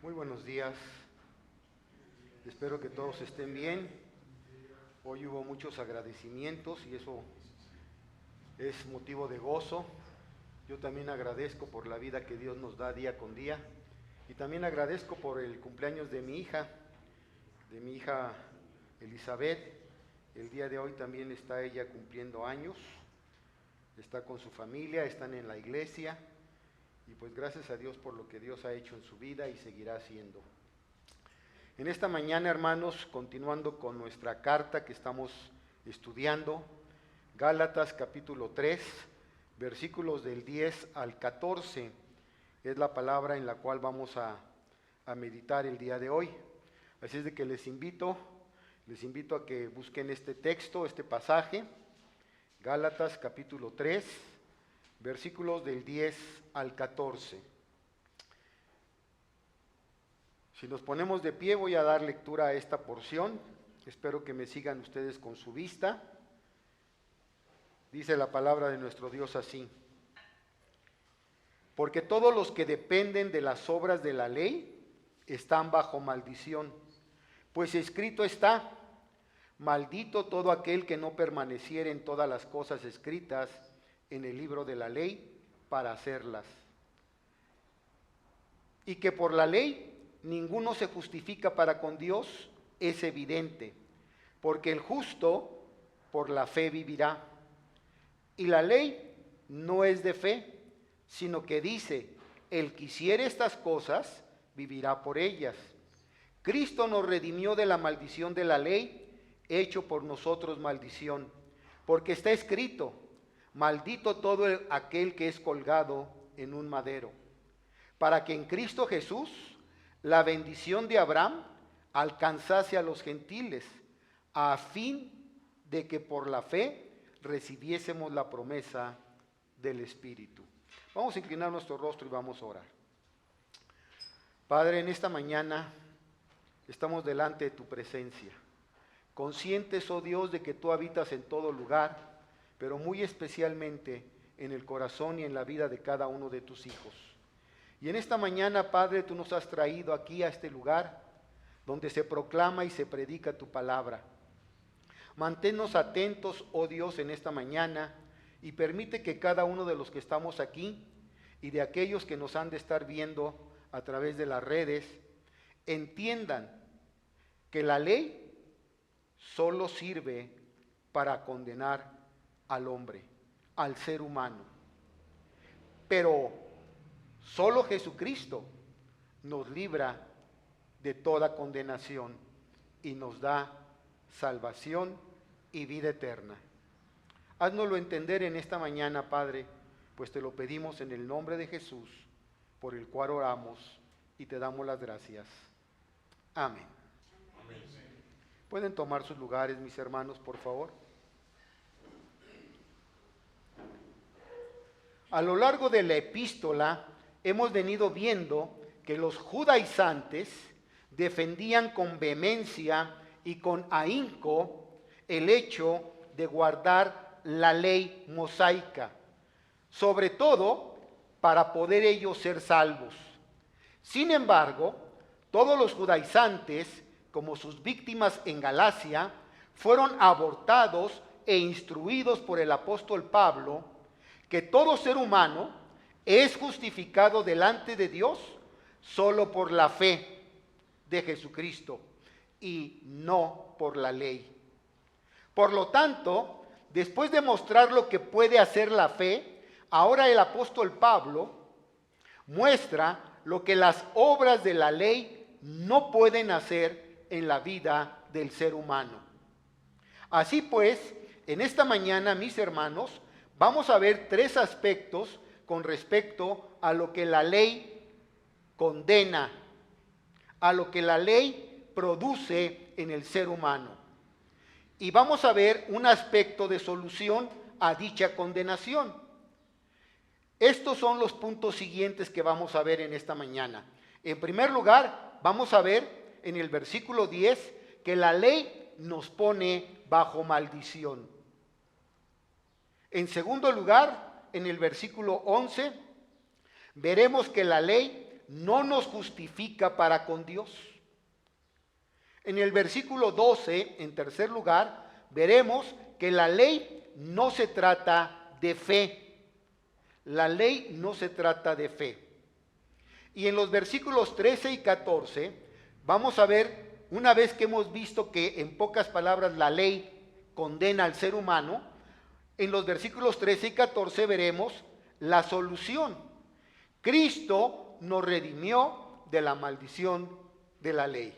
Muy buenos días, espero que todos estén bien. Hoy hubo muchos agradecimientos y eso es motivo de gozo. Yo también agradezco por la vida que Dios nos da día con día y también agradezco por el cumpleaños de mi hija Elizabeth. El día de hoy también está ella cumpliendo años, está con su familia, están en la iglesia. Y pues gracias a Dios por lo que Dios ha hecho en su vida y seguirá haciendo. En esta mañana, hermanos, continuando con nuestra carta que estamos estudiando, Gálatas capítulo 3, versículos del 10 al 14, es la palabra en la cual vamos a meditar el día de hoy. Así es de que les invito a que busquen este texto, este pasaje, Gálatas capítulo 3, versículos del 10 al 14. Si nos ponemos de pie, voy a dar lectura a esta porción. Espero que me sigan ustedes con su vista. Dice la palabra de nuestro Dios así: porque todos los que dependen de las obras de la ley están bajo maldición, pues escrito está: maldito todo aquel que no permaneciere en todas las cosas escritas en el libro de la ley para hacerlas. Y que por la ley ninguno se justifica para con Dios es evidente, porque el justo por la fe vivirá. Y la ley no es de fe, sino que dice: el que hiciere estas cosas vivirá por ellas. Cristo nos redimió de la maldición de la ley, hecho por nosotros maldición, porque está escrito: maldito todo aquel que es colgado en un madero, para que en Cristo Jesús la bendición de Abraham alcanzase a los gentiles, a fin de que por la fe recibiésemos la promesa del Espíritu. Vamos a inclinar nuestro rostro y vamos a orar. Padre, en esta mañana estamos delante de tu presencia, conscientes, oh Dios, de que tú habitas en todo lugar, pero muy especialmente en el corazón y en la vida de cada uno de tus hijos. Y en esta mañana, Padre, tú nos has traído aquí a este lugar donde se proclama y se predica tu palabra. Manténnos atentos, oh Dios, en esta mañana y permite que cada uno de los que estamos aquí y de aquellos que nos han de estar viendo a través de las redes entiendan que la ley solo sirve para condenar al hombre, al ser humano. Pero solo Jesucristo nos libra de toda condenación y nos da salvación y vida eterna. Haznoslo entender en esta mañana, Padre, pues te lo pedimos en el nombre de Jesús, por el cual oramos y te damos las gracias. Amén. Amén. ¿Pueden tomar sus lugares, mis hermanos, por favor? A lo largo de la epístola hemos venido viendo que los judaizantes defendían con vehemencia y con ahínco el hecho de guardar la ley mosaica, sobre todo para poder ellos ser salvos. Sin embargo, todos los judaizantes, como sus víctimas en Galacia, fueron abortados e instruidos por el apóstol Pablo que todo ser humano es justificado delante de Dios solo por la fe de Jesucristo y no por la ley. Por lo tanto, después de mostrar lo que puede hacer la fe, ahora el apóstol Pablo muestra lo que las obras de la ley no pueden hacer en la vida del ser humano. Así pues, en esta mañana, mis hermanos, vamos a ver tres aspectos con respecto a lo que la ley condena, a lo que la ley produce en el ser humano. Y vamos a ver un aspecto de solución a dicha condenación. Estos son los puntos siguientes que vamos a ver en esta mañana. En primer lugar, vamos a ver en el versículo 10 que la ley nos pone bajo maldición. En segundo lugar, en el versículo 11, veremos que la ley no nos justifica para con Dios. En el versículo 12, en tercer lugar, veremos que la ley no se trata de fe. La ley no se trata de fe. Y en los versículos 13 y 14, vamos a ver, una vez que hemos visto que en pocas palabras la ley condena al ser humano, en los versículos 13 y 14 veremos la solución. Cristo nos redimió de la maldición de la ley.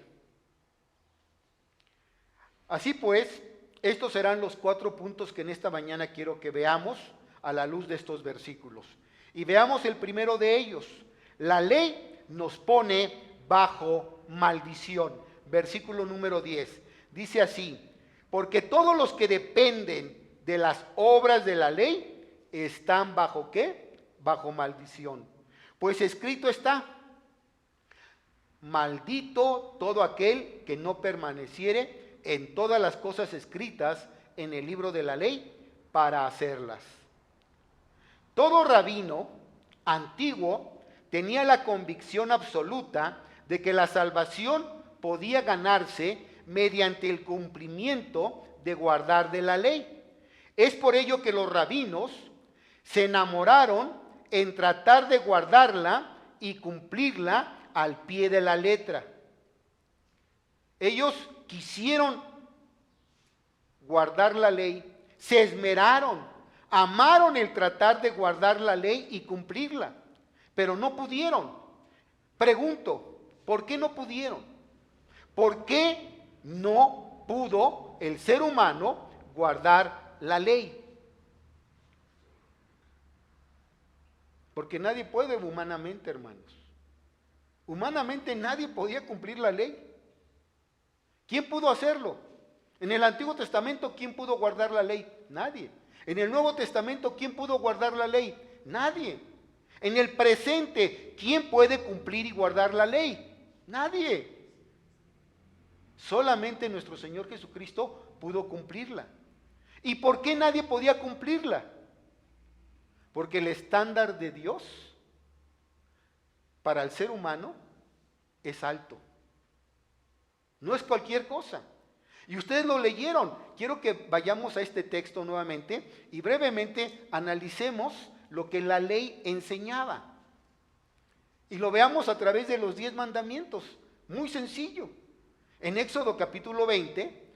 Así pues, estos serán los 4 puntos que en esta mañana quiero que veamos a la luz de estos versículos. Y veamos el primero de ellos. La ley nos pone bajo maldición. Versículo número 10. Dice así: porque todos los que dependen de las obras de la ley están bajo ¿qué? Bajo maldición. Pues escrito está: maldito todo aquel que no permaneciere en todas las cosas escritas en el libro de la ley para hacerlas. Todo rabino antiguo tenía la convicción absoluta de que la salvación podía ganarse mediante el cumplimiento de guardar de la ley. Es por ello que los rabinos se enamoraron en tratar de guardarla y cumplirla al pie de la letra. Ellos quisieron guardar la ley, se esmeraron, amaron el tratar de guardar la ley y cumplirla, pero no pudieron. Pregunto, ¿por qué no pudieron? ¿Por qué no pudo el ser humano guardar la ley? Porque nadie puede humanamente, hermanos. Humanamente nadie podía cumplir la ley. ¿Quién pudo hacerlo? En el Antiguo Testamento, ¿quién pudo guardar la ley? Nadie. En el Nuevo Testamento, ¿quién pudo guardar la ley? Nadie. En el presente, ¿quién puede cumplir y guardar la ley? Nadie. Solamente nuestro Señor Jesucristo pudo cumplirla. ¿Y por qué nadie podía cumplirla? Porque el estándar de Dios para el ser humano es alto. No es cualquier cosa. Y ustedes lo leyeron. Quiero que vayamos a este texto nuevamente y brevemente analicemos lo que la ley enseñaba. Y lo veamos a través de los 10 mandamientos. Muy sencillo. En Éxodo capítulo 20,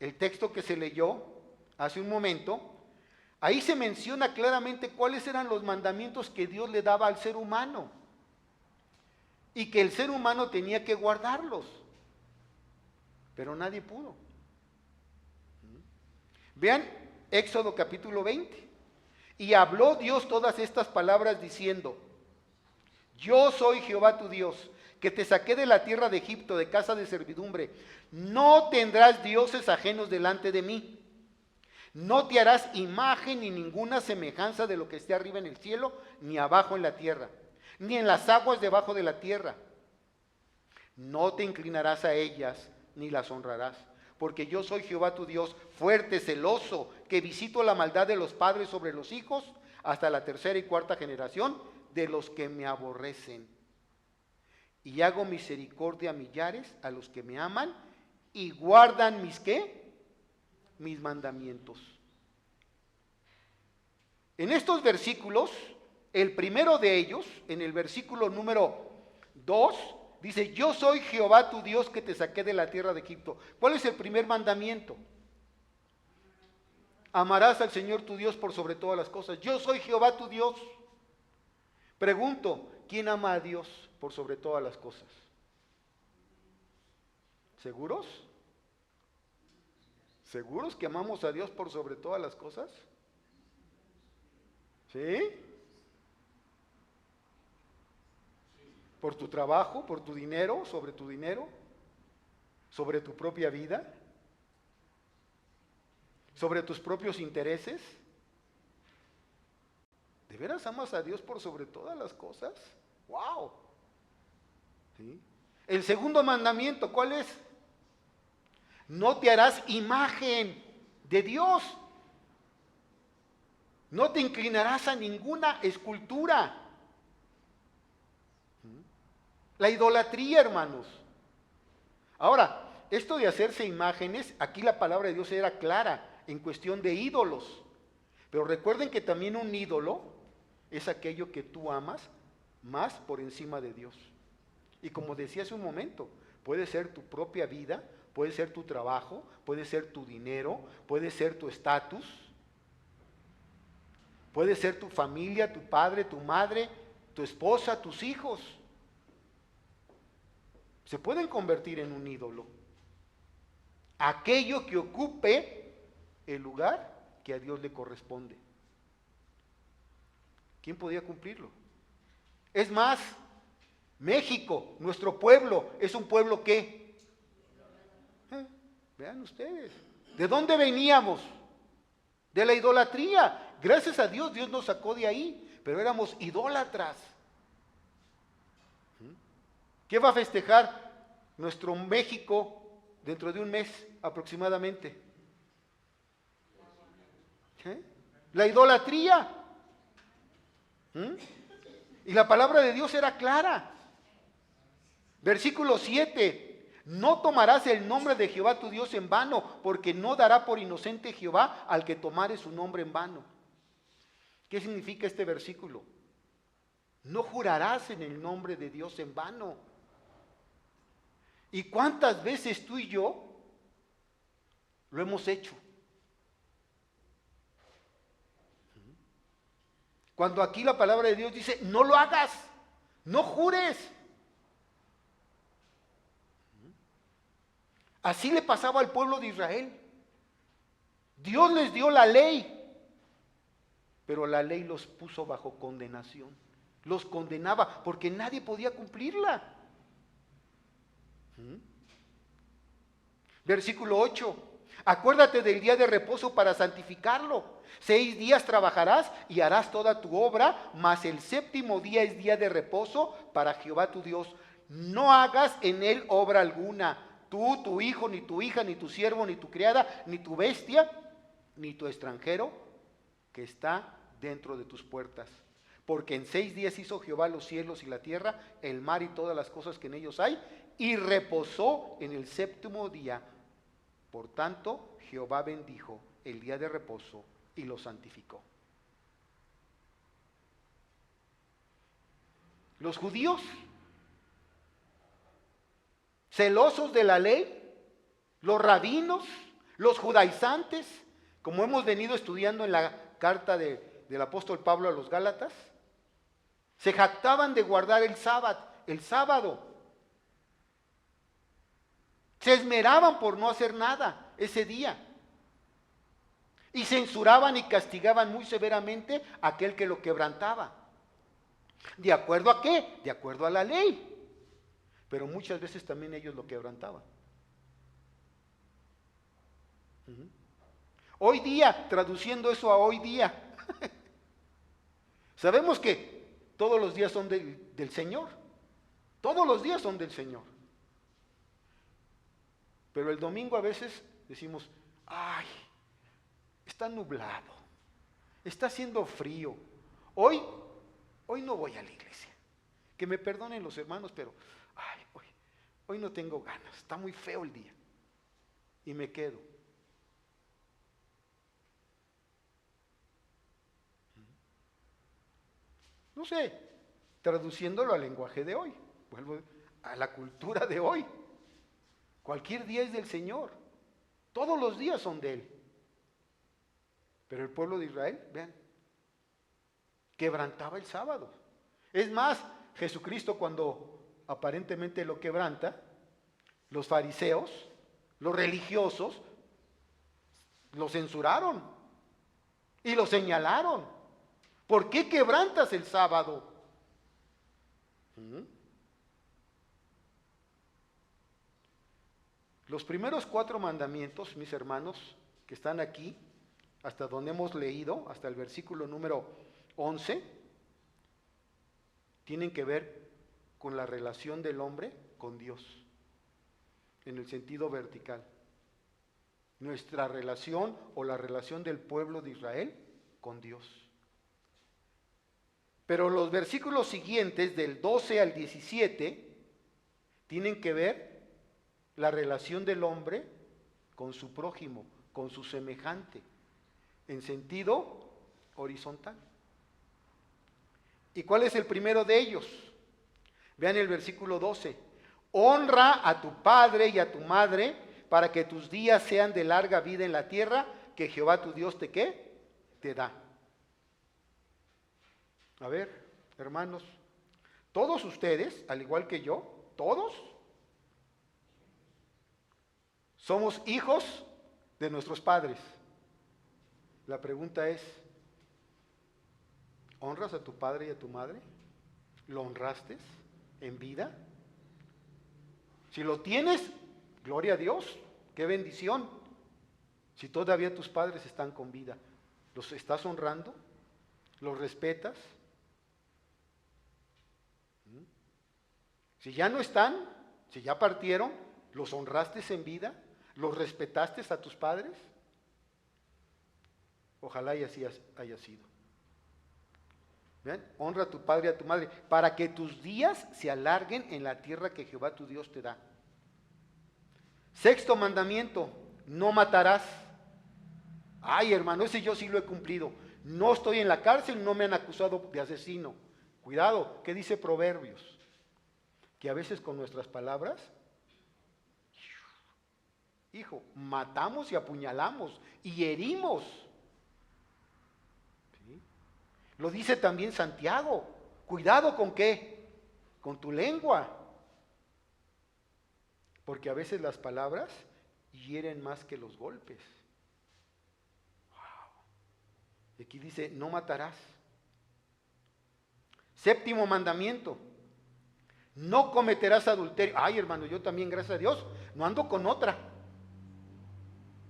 el texto que se leyó hace un momento, ahí se menciona claramente cuáles eran los mandamientos que Dios le daba al ser humano. Y que el ser humano tenía que guardarlos. Pero nadie pudo. Vean Éxodo capítulo 20. Y habló Dios todas estas palabras diciendo: yo soy Jehová tu Dios, que te saqué de la tierra de Egipto, de casa de servidumbre. No tendrás dioses ajenos delante de mí. No te harás imagen ni ninguna semejanza de lo que esté arriba en el cielo, ni abajo en la tierra, ni en las aguas debajo de la tierra. No te inclinarás a ellas, ni las honrarás, porque yo soy Jehová tu Dios, fuerte, celoso, que visito la maldad de los padres sobre los hijos, hasta la 3ª y 4ª generación de los que me aborrecen. Y hago misericordia a millares, a los que me aman, y guardan mis ¿qué? Mis mandamientos. En estos versículos, el primero de ellos, en el versículo número 2, dice: yo soy Jehová tu Dios que te saqué de la tierra de Egipto. ¿Cuál es el primer mandamiento? Amarás al Señor tu Dios por sobre todas las cosas. Yo soy Jehová tu Dios. Pregunto, ¿quién ama a Dios por sobre todas las cosas? ¿Seguros? ¿Seguros que amamos a Dios por sobre todas las cosas? ¿Sí? ¿Por tu trabajo, por tu dinero, sobre tu dinero? ¿Sobre tu propia vida? ¿Sobre tus propios intereses? ¿De veras amas a Dios por sobre todas las cosas? ¡Wow! ¿Sí? El segundo mandamiento, ¿cuál es? No te harás imagen de Dios. No te inclinarás a ninguna escultura. La idolatría, hermanos. Ahora, esto de hacerse imágenes, aquí la palabra de Dios era clara en cuestión de ídolos. Pero recuerden que también un ídolo es aquello que tú amas más por encima de Dios. Y como decía hace un momento, puede ser tu propia vida, puede ser tu trabajo, puede ser tu dinero, puede ser tu estatus, puede ser tu familia, tu padre, tu madre, tu esposa, tus hijos. Se pueden convertir en un ídolo. Aquello que ocupe el lugar que a Dios le corresponde. ¿Quién podía cumplirlo? Es más, México, nuestro pueblo, es un pueblo que, vean ustedes, ¿de dónde veníamos? De la idolatría. Gracias a Dios, Dios nos sacó de ahí, pero éramos idólatras. ¿Qué va a festejar nuestro México dentro de un mes aproximadamente? La idolatría. Y la palabra de Dios era clara. Versículo 7. No tomarás el nombre de Jehová tu Dios en vano, porque no dará por inocente Jehová al que tomare su nombre en vano. ¿Qué significa este versículo? No jurarás en el nombre de Dios en vano. ¿Y cuántas veces tú y yo lo hemos hecho? Cuando aquí la palabra de Dios dice, no lo hagas, no jures. Así le pasaba al pueblo de Israel. Dios les dio la ley, pero la ley los puso bajo condenación. Los condenaba porque nadie podía cumplirla. Versículo 8. Acuérdate del día de reposo para santificarlo. 6 días trabajarás y harás toda tu obra, mas el séptimo día es día de reposo para Jehová tu Dios. No hagas en él obra alguna, tú, tu hijo, ni tu hija, ni tu siervo, ni tu criada, ni tu bestia, ni tu extranjero que está dentro de tus puertas. Porque en 6 días hizo Jehová los cielos y la tierra, el mar y todas las cosas que en ellos hay, y reposó en el séptimo día. Por tanto, Jehová bendijo el día de reposo y lo santificó. Los judíos, celosos de la ley, los rabinos, los judaizantes, como hemos venido estudiando en la carta del apóstol Pablo a los Gálatas, se jactaban de guardar el sábado. Se esmeraban por no hacer nada ese día. Y censuraban y castigaban muy severamente a aquel que lo quebrantaba. ¿De acuerdo a qué? De acuerdo a la ley. Pero muchas veces también ellos lo quebrantaban. Hoy día, traduciendo eso a hoy día, sabemos que todos los días son del Señor. Todos los días son del Señor. Pero el domingo a veces decimos, ay, está nublado, está haciendo frío. Hoy no voy a la iglesia. Que me perdonen los hermanos, pero ay, hoy no tengo ganas, está muy feo el día. Y me quedo. No sé, traduciéndolo al lenguaje de hoy, vuelvo a la cultura de hoy. Cualquier día es del Señor. Todos los días son de Él. Pero el pueblo de Israel, vean, quebrantaba el sábado. Es más, Jesucristo cuando aparentemente lo quebranta, los fariseos, los religiosos, lo censuraron y lo señalaron. ¿Por qué quebrantas el sábado? Los primeros 4 mandamientos, mis hermanos, que están aquí, hasta donde hemos leído, hasta el versículo número 11, tienen que ver con la relación del hombre con Dios, en el sentido vertical. Nuestra relación o la relación del pueblo de Israel con Dios. Pero los versículos siguientes, del 12 al 17, tienen que ver la relación del hombre con su prójimo, con su semejante, en sentido horizontal. ¿Y cuál es el primero de ellos? Vean el versículo 12. Honra a tu padre y a tu madre para que tus días sean de larga vida en la tierra que Jehová tu Dios te ¿qué? Te da. A ver, hermanos, todos ustedes, al igual que yo, todos somos hijos de nuestros padres. La pregunta es, ¿honras a tu padre y a tu madre? ¿Lo honraste en vida? Si lo tienes, gloria a Dios, qué bendición. Si todavía tus padres están con vida, ¿los estás honrando? ¿Los respetas? Si ya no están, si ya partieron, ¿los honraste en vida? ¿Los respetaste a tus padres? Ojalá y así haya sido. ¿Ven? Honra a tu padre y a tu madre, para que tus días se alarguen en la tierra que Jehová tu Dios te da. Sexto mandamiento, no matarás. Ay, hermano, ese yo sí lo he cumplido. No estoy en la cárcel, no me han acusado de asesino. Cuidado, ¿qué dice Proverbios? Que a veces con nuestras palabras, hijo, matamos y apuñalamos y herimos. ¿Sí? Lo dice también Santiago. Cuidado con qué, con tu lengua. Porque a veces las palabras hieren más que los golpes. Wow. Y aquí dice, no matarás. Séptimo mandamiento, no cometerás adulterio. Ay, hermano, yo también, gracias a Dios, no ando con otra.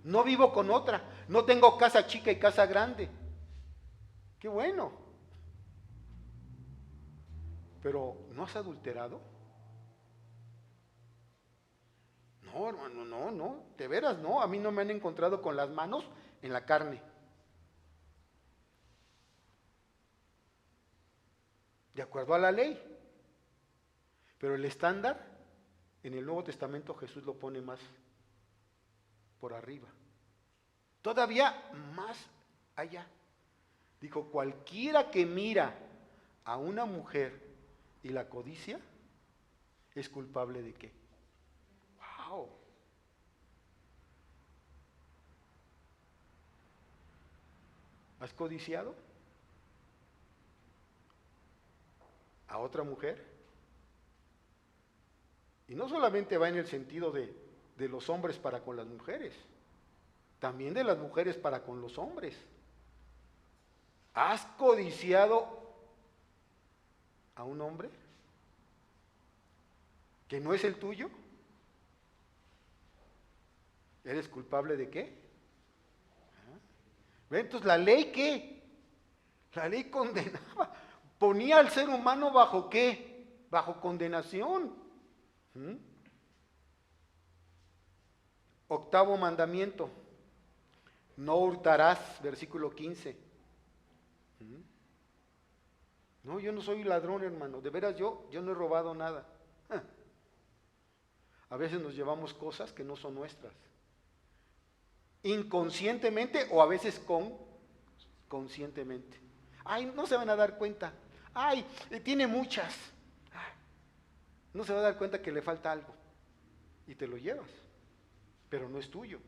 No vivo con otra. No tengo casa chica y casa grande. Qué bueno. Pero, ¿no has adulterado? No, hermano, no. De veras, no. A mí no me han encontrado con las manos en la carne. De acuerdo a la ley. Pero el estándar, en el Nuevo Testamento Jesús lo pone más por arriba. Todavía más allá. Dijo, cualquiera que mira a una mujer y la codicia, es culpable de qué. ¡Wow! ¿Has codiciado a otra mujer? Y no solamente va en el sentido de los hombres para con las mujeres, también de las mujeres para con los hombres. ¿Has codiciado a un hombre que no es el tuyo? ¿Eres culpable de qué? Entonces, ¿la ley qué? La ley condenaba, ponía al ser humano bajo qué, bajo condenación. Octavo mandamiento, no hurtarás, versículo 15. No, yo no soy ladrón, hermano, de veras yo no he robado nada. A veces nos llevamos cosas que no son nuestras, inconscientemente o a veces conscientemente. Ay, no se van a dar cuenta. Ay, tiene muchas. No se va a dar cuenta que le falta algo y te lo llevas, pero no es tuyo.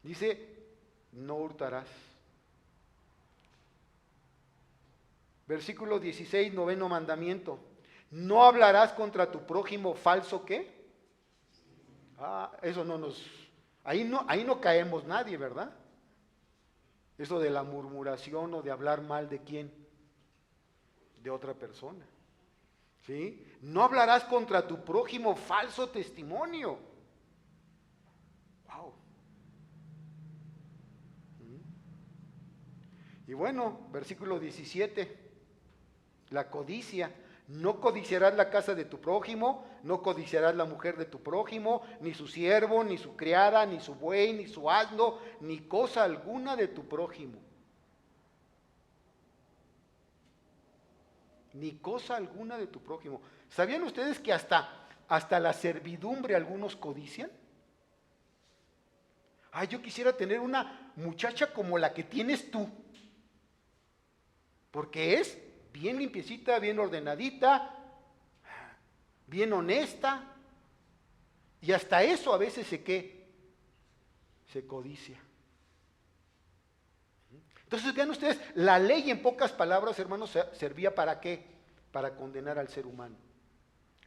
Dice, no hurtarás. Versículo 16, noveno mandamiento. No hablarás contra tu prójimo falso, ¿qué? Eso no nos... Ahí no caemos nadie, ¿verdad? Eso de la murmuración o de hablar mal de quién, de otra persona. ¿Sí? No hablarás contra tu prójimo falso testimonio. Wow. Y bueno, versículo 17, la codicia. No codiciarás la casa de tu prójimo, no codiciarás la mujer de tu prójimo, ni su siervo, ni su criada, ni su buey, ni su asno, ni cosa alguna de tu prójimo. Ni cosa alguna de tu prójimo. ¿Sabían ustedes que hasta la servidumbre algunos codician? Ay, yo quisiera tener una muchacha como la que tienes tú, porque es bien limpiecita, bien ordenadita, bien honesta, y hasta eso a veces se codicia. Entonces vean ustedes, la ley en pocas palabras, hermanos, servía ¿para qué? Para condenar al ser humano.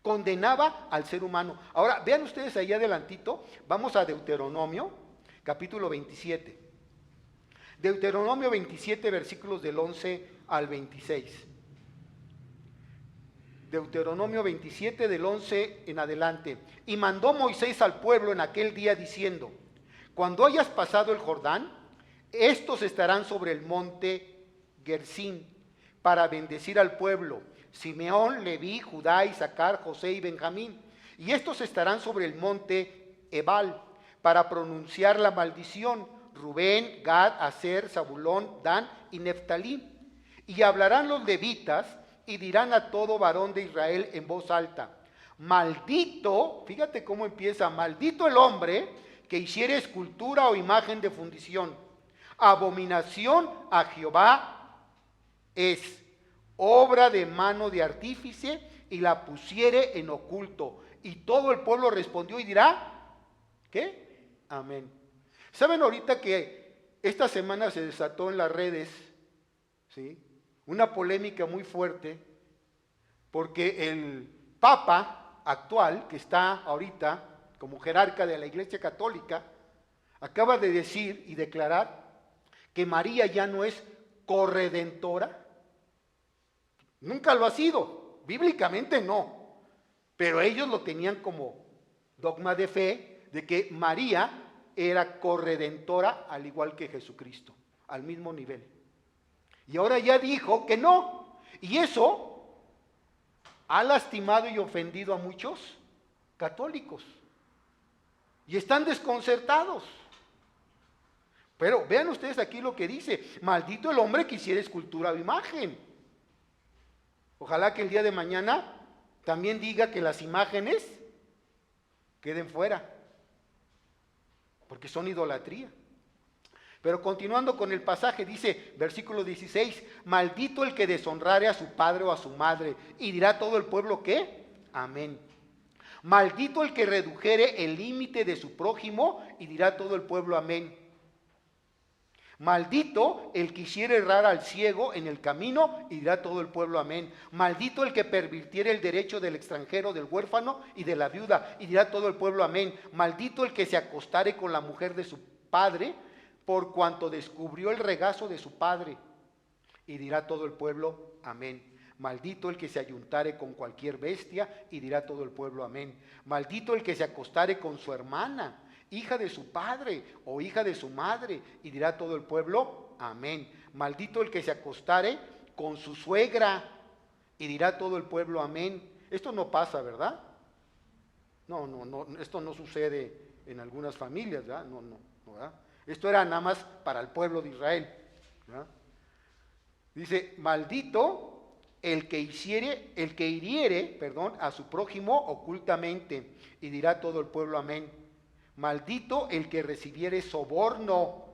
Condenaba al ser humano. Ahora, vean ustedes ahí adelantito, vamos a Deuteronomio, capítulo 27. Deuteronomio 27, versículos del 11 al 26. Deuteronomio 27, del 11 en adelante. Y mandó Moisés al pueblo en aquel día diciendo: cuando hayas pasado el Jordán, estos estarán sobre el monte Gerizim para bendecir al pueblo: Simeón, Leví, Judá, Isaacar, José y Benjamín. Y estos estarán sobre el monte Ebal para pronunciar la maldición: Rubén, Gad, Aser, Zabulón, Dan y Neftalí. Y hablarán los levitas y dirán a todo varón de Israel en voz alta: maldito, fíjate cómo empieza, maldito el hombre que hiciere escultura o imagen de fundición. Abominación a Jehová es, obra de mano de artífice, y la pusiere en oculto. Y todo el pueblo respondió y dirá, ¿qué? Amén. ¿Saben ahorita que esta semana se desató en las redes, ¿sí?, una polémica muy fuerte, porque el Papa actual, que está ahorita como jerarca de la Iglesia Católica, acaba de decir y declarar que María ya no es corredentora? Nunca lo ha sido, bíblicamente no, pero ellos lo tenían como dogma de fe, de que María era corredentora al igual que Jesucristo, al mismo nivel. Y ahora ya dijo que no, y eso ha lastimado y ofendido a muchos católicos, y están desconcertados. Pero vean ustedes aquí lo que dice: maldito el hombre que hiciera escultura o imagen. Ojalá que el día de mañana también diga que las imágenes queden fuera, porque son idolatría. Pero continuando con el pasaje, dice, versículo 16, maldito el que deshonrare a su padre o a su madre, y dirá todo el pueblo, ¿qué? Amén. Maldito el que redujere el límite de su prójimo, y dirá todo el pueblo, amén. Maldito el que hiciere errar al ciego en el camino, y dirá todo el pueblo, amén. Maldito el que pervirtiere el derecho del extranjero, del huérfano y de la viuda, y dirá todo el pueblo, amén. Maldito el que se acostare con la mujer de su padre, por cuanto descubrió el regazo de su padre, y dirá todo el pueblo, amén. Maldito el que se ayuntare con cualquier bestia, y dirá todo el pueblo, amén. Maldito el que se acostare con su hermana, hija de su padre o hija de su madre, y dirá todo el pueblo, amén. Maldito el que se acostare con su suegra, y dirá todo el pueblo, amén. Esto no pasa, ¿verdad? No, esto no sucede en algunas familias, ¿verdad? No, ¿verdad? Esto era nada más para el pueblo de Israel, ¿verdad? Dice, maldito el que hiriere a su prójimo ocultamente, y dirá todo el pueblo, amén. Maldito el que recibiere soborno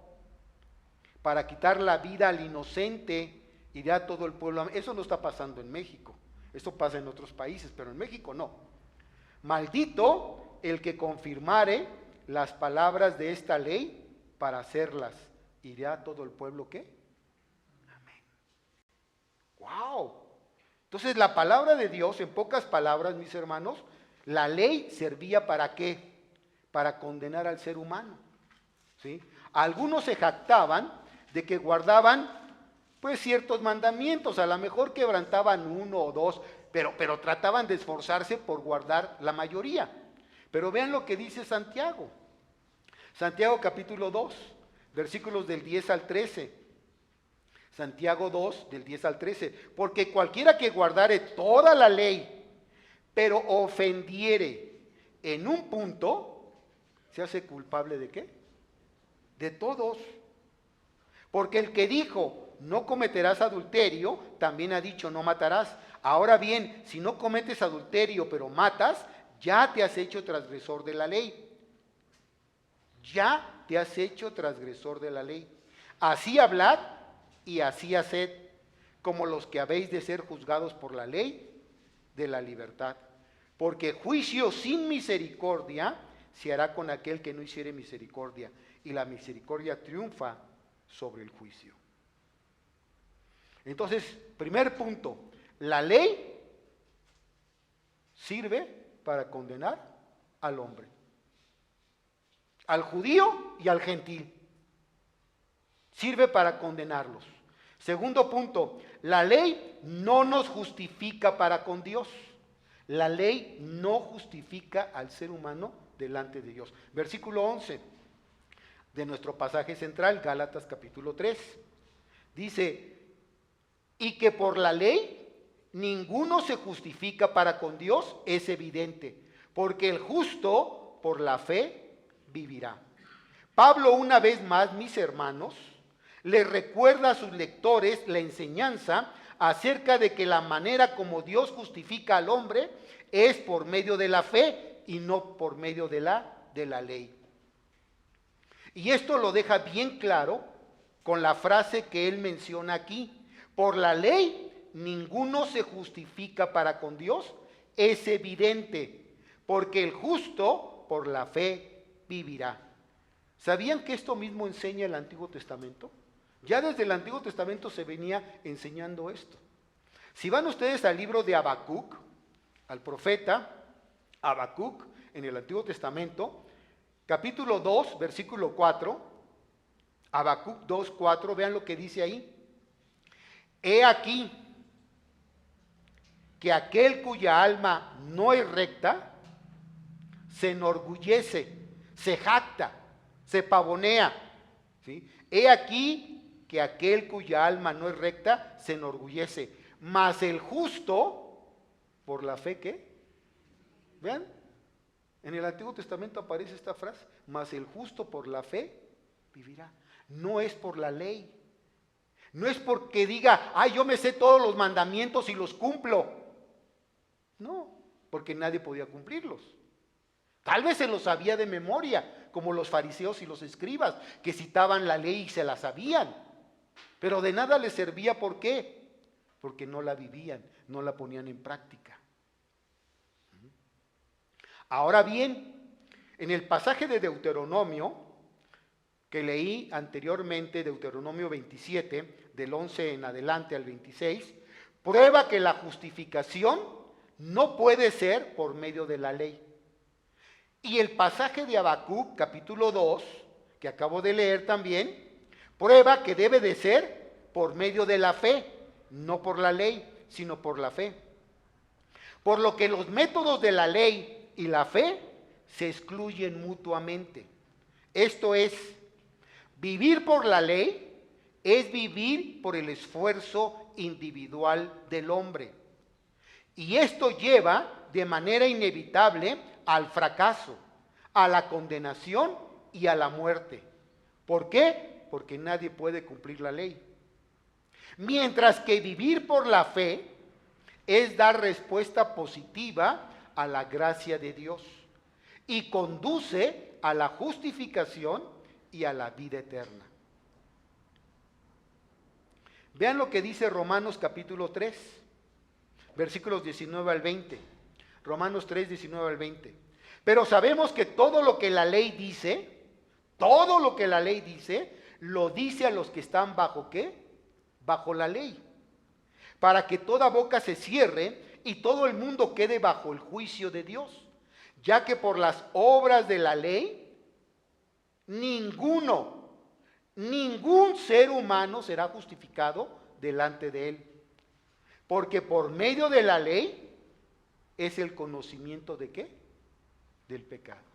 para quitar la vida al inocente, y dirá todo el pueblo, amén. Eso no está pasando en México, esto pasa en otros países, pero en México no. Maldito el que confirmare las palabras de esta ley para hacerlas, y dirá todo el pueblo, ¿qué? Amén. ¡Wow! Entonces la palabra de Dios, en pocas palabras, mis hermanos, la ley servía ¿para qué? Para condenar al ser humano, ¿sí? Algunos se jactaban de que guardaban pues ciertos mandamientos, a lo mejor quebrantaban uno o dos, pero trataban de esforzarse por guardar la mayoría. Pero vean lo que dice Santiago. Santiago capítulo 2, versículos del 10 al 13. Santiago 2, del 10 al 13. Porque cualquiera que guardare toda la ley, pero ofendiere en un punto, se hace culpable ¿de qué? De todos. Porque el que dijo, no cometerás adulterio, también ha dicho, no matarás. Ahora bien, si no cometes adulterio, pero matas, ya te has hecho transgresor de la ley. Ya te has hecho transgresor de la ley. Así hablad y así haced, como los que habéis de ser juzgados por la ley de la libertad. Porque juicio sin misericordia se hará con aquel que no hiciere misericordia, y la misericordia triunfa sobre el juicio. Entonces, primer punto, la ley sirve para condenar al hombre, al judío y al gentil. Sirve para condenarlos. Segundo punto, la ley no nos justifica para con Dios. La ley no justifica al ser humano delante de Dios. Versículo 11 de nuestro pasaje central, Gálatas capítulo 3. Dice, y que por la ley ninguno se justifica para con Dios, es evidente, porque el justo por la fe vivirá. Pablo, una vez más, mis hermanos, le recuerda a sus lectores la enseñanza acerca de que la manera como Dios justifica al hombre es por medio de la fe y no por medio de la ley. Y esto lo deja bien claro con la frase que él menciona aquí. Por la ley ninguno se justifica para con Dios, es evidente, porque el justo por la fe vivirá. ¿Sabían que esto mismo enseña el Antiguo Testamento? Ya desde el Antiguo Testamento se venía enseñando esto. Si van ustedes al libro de Habacuc, al profeta Habacuc en el Antiguo Testamento, capítulo 2, versículo 4, Habacuc 2, 4, vean lo que dice ahí. He aquí que aquel cuya alma no es recta, se enorgullece, se jacta, se pavonea. ¿Sí? He aquí que aquel cuya alma no es recta, se enorgullece. Mas el justo, por la fe, ¿qué? ¿Vean? En el Antiguo Testamento aparece esta frase, mas el justo por la fe vivirá. No es por la ley. No es porque diga, yo me sé todos los mandamientos y los cumplo. No, porque nadie podía cumplirlos. Tal vez se los sabía de memoria, como los fariseos y los escribas, que citaban la ley y se la sabían. Pero de nada les servía, ¿por qué? Porque no la vivían, no la ponían en práctica. Ahora bien, en el pasaje de Deuteronomio, que leí anteriormente, Deuteronomio 27, del 11 en adelante al 26, prueba que la justificación no puede ser por medio de la ley. Y el pasaje de Habacuc, capítulo 2, que acabo de leer también, prueba que debe de ser por medio de la fe, no por la ley, sino por la fe. Por lo que los métodos de la ley y la fe se excluyen mutuamente. Esto es, vivir por la ley es vivir por el esfuerzo individual del hombre. Y esto lleva de manera inevitable al fracaso, a la condenación y a la muerte. ¿Por qué? Porque nadie puede cumplir la ley. Mientras que vivir por la fe es dar respuesta positiva a la gracia de Dios y conduce a la justificación y a la vida eterna. Vean lo que dice Romanos capítulo 3, versículos 19 al 20. Romanos 3, 19 al 20. Pero sabemos que todo lo que la ley dice, lo dice a los que están bajo ¿qué? Bajo la ley. Para que toda boca se cierre y todo el mundo quede bajo el juicio de Dios. Ya que por las obras de la ley, ningún ser humano será justificado delante de él. Porque por medio de la ley es el conocimiento ¿de qué? Del pecado.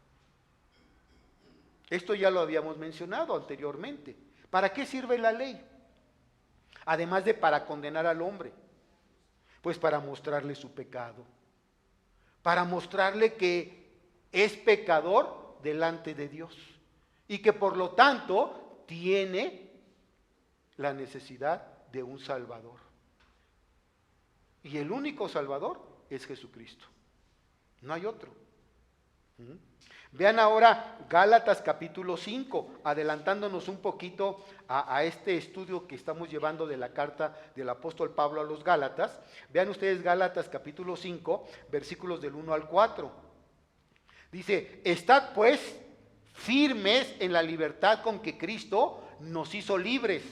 Esto ya lo habíamos mencionado anteriormente. ¿Para qué sirve la ley? Además de para condenar al hombre, pues para mostrarle su pecado, para mostrarle que es pecador delante de Dios y que por lo tanto tiene la necesidad de un Salvador. Y el único Salvador es Jesucristo. No hay otro. Vean ahora Gálatas capítulo 5, adelantándonos un poquito a este estudio que estamos llevando de la carta del apóstol Pablo a los Gálatas. Vean ustedes Gálatas capítulo 5, versículos del 1 al 4. Dice, estad pues firmes en la libertad con que Cristo nos hizo libres,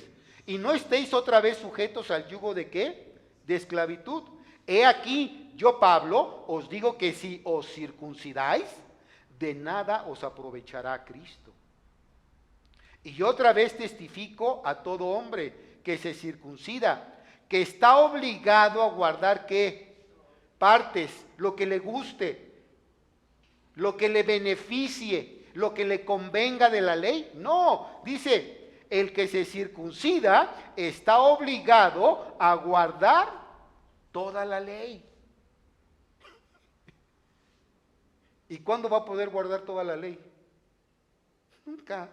y no estéis otra vez sujetos al yugo de ¿qué? De esclavitud. He aquí, yo Pablo, os digo que si os circuncidáis, de nada os aprovechará Cristo. Y yo otra vez testifico a todo hombre que se circuncida, que está obligado a guardar ¿qué? Partes, lo que le guste, lo que le beneficie, lo que le convenga de la ley. No, dice, el que se circuncida está obligado a guardar toda la ley. ¿Y cuándo va a poder guardar toda la ley? Nunca,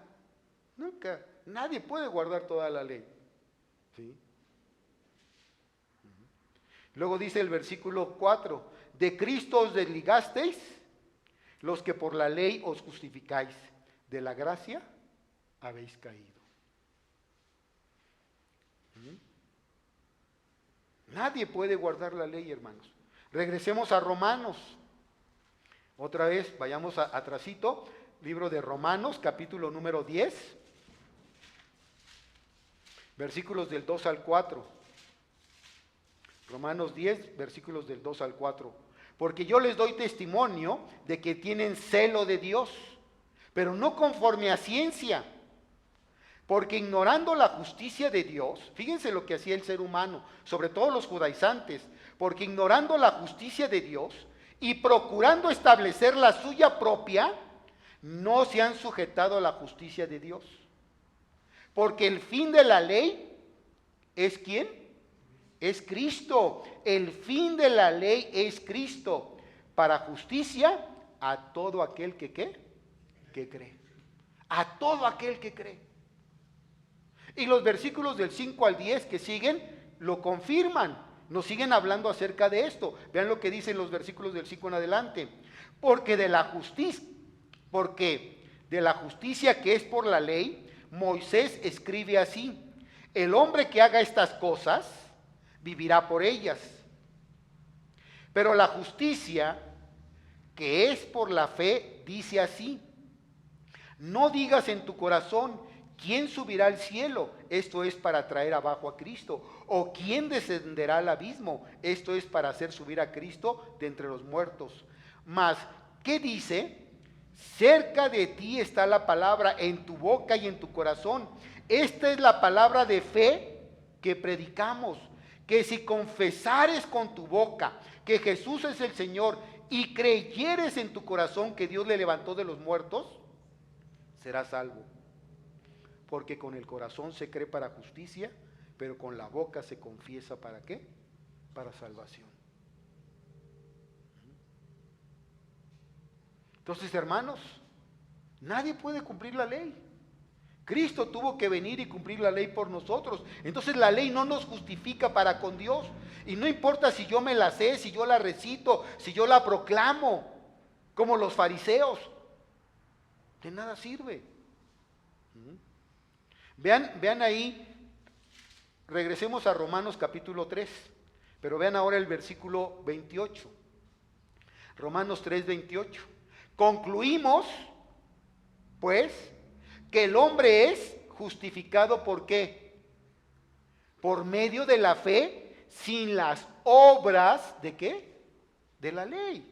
nunca. Nadie puede guardar toda la ley. ¿Sí? Luego dice el versículo 4, de Cristo os desligasteis, los que por la ley os justificáis, de la gracia habéis caído. Nadie puede guardar la ley, hermanos. Regresemos a Romanos. Otra vez, vayamos atrasito, libro de Romanos, capítulo número 10, versículos del 2 al 4. Romanos 10, versículos del 2 al 4. Porque yo les doy testimonio de que tienen celo de Dios, pero no conforme a ciencia. Porque ignorando la justicia de Dios, fíjense lo que hacía el ser humano, sobre todo los judaizantes, porque ignorando la justicia de Dios y procurando establecer la suya propia, no se han sujetado a la justicia de Dios. Porque el fin de la ley es ¿quién? Es Cristo. El fin de la ley es Cristo, para justicia a todo aquel que ¿qué? Que cree. A todo aquel que cree. Y los versículos del 5 al 10 que siguen lo confirman. Nos siguen hablando acerca de esto. Vean lo que dicen los versículos del 5 en adelante. Porque de la justicia que es por la ley, Moisés escribe así: el hombre que haga estas cosas vivirá por ellas. Pero la justicia que es por la fe dice así: no digas en tu corazón, ¿quién subirá al cielo? Esto es para traer abajo a Cristo. ¿O quién descenderá al abismo? Esto es para hacer subir a Cristo de entre los muertos. Mas, ¿qué dice? Cerca de ti está la palabra, en tu boca y en tu corazón. Esta es la palabra de fe que predicamos. Que si confesares con tu boca que Jesús es el Señor y creyeres en tu corazón que Dios le levantó de los muertos, serás salvo. Porque con el corazón se cree para justicia, pero con la boca se confiesa ¿para qué? Para salvación. Entonces, hermanos, nadie puede cumplir la ley. Cristo tuvo que venir y cumplir la ley por nosotros. Entonces la ley no nos justifica para con Dios. Y no importa si yo me la sé, si yo la recito, si yo la proclamo, como los fariseos. De nada sirve. Vean ahí, regresemos a Romanos capítulo 3, pero vean ahora el versículo 28. Romanos 3, 28. Concluimos, pues, que el hombre es justificado ¿por qué? Por medio de la fe, sin las obras ¿de qué? De la ley.